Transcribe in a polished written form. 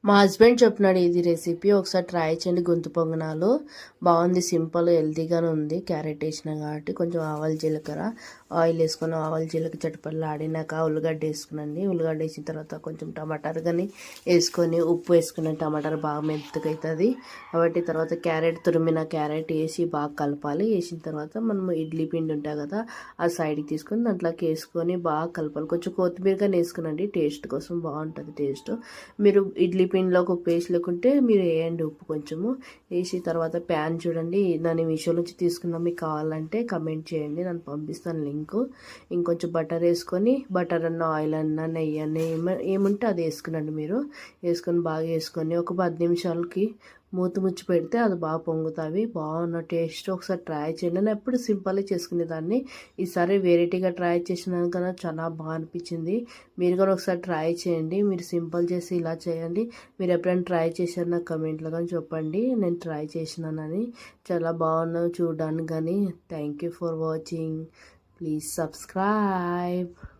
మా హస్బెండ్ చెప్పినాడు ఇది రెసిపీ ఒకసారి ట్రై చేయండి. గొంతు పొంగనాలు బాగుంది, సింపుల్ హెల్తీగానే ఉంది. క్యారెట్ వేసినా కాబట్టి కొంచెం ఆవాలు జీలకర్ర ఆయిల్ వేసుకొని ఆవాలు జీలకర్ర చటపట్లు ఆడినాక ఉల్లిగడ్డ వేసుకునండి. ఉల్లిగడ్డ వేసిన తర్వాత కొంచెం టమాటాలు కానీ వేసుకొని ఉప్పు వేసుకుని టమాటాలు బాగా మెత్తగా అవుతుంది కాబట్టి తర్వాత క్యారెట్ తురిమిన క్యారెట్ వేసి బాగా కలపాలి. వేసిన తర్వాత మనం ఇడ్లీ పిండి ఉంటాయి కదా ఆ సైడ్కి తీసుకొని దాంట్లోకి వేసుకొని బాగా కలపాలి. కొంచెం కొత్తిమీర కానీ వేసుకునండి, టేస్ట్ కోసం బాగుంటుంది టేస్ట్. మీరు ఇడ్లీ పిండిలోకి ఉప్పు వేసి లేకుంటే మీరు వేయండి ఉప్పు కొంచెము. వేసి తర్వాత ప్యాన్ చూడండి, దాన్ని మీషో నుంచి తీసుకున్నా, మీకు కావాలంటే కమెంట్ చేయండి, నేను పంపిస్తాను లింకు. ఇంకొంచెం బటర్ వేసుకొని బటర్ అన్న ఆయిల్ అన్న నెయ్యి అన్న ఏముంటే అది వేసుకునండి. మీరు వేసుకొని బాగా వేసుకొని ఒక 10 నిమిషాలకి మూత ముచ్చి పెడితే అది బాగా పొంగుతాయి. బాగున్న టేస్ట్ ఒకసారి ట్రై చేయండి. నేను ఎప్పుడు సింపుల్గా చేసుకునేదాన్ని, ఈసారి వెరైటీగా ట్రై చేసినాను కదా చాలా బాగా అనిపించింది. మీరు కూడా ఒకసారి ట్రై చేయండి. మీరు సింపుల్ చేసి ఇలా చేయండి. మీరు ఎప్పుడైనా ట్రై చేశారు నాకు కమెంట్లో కానీ చెప్పండి, నేను ట్రై చేసినానని. చాలా బాగున్నావు చూడడానికి కానీ. Thank you for watching. Please subscribe.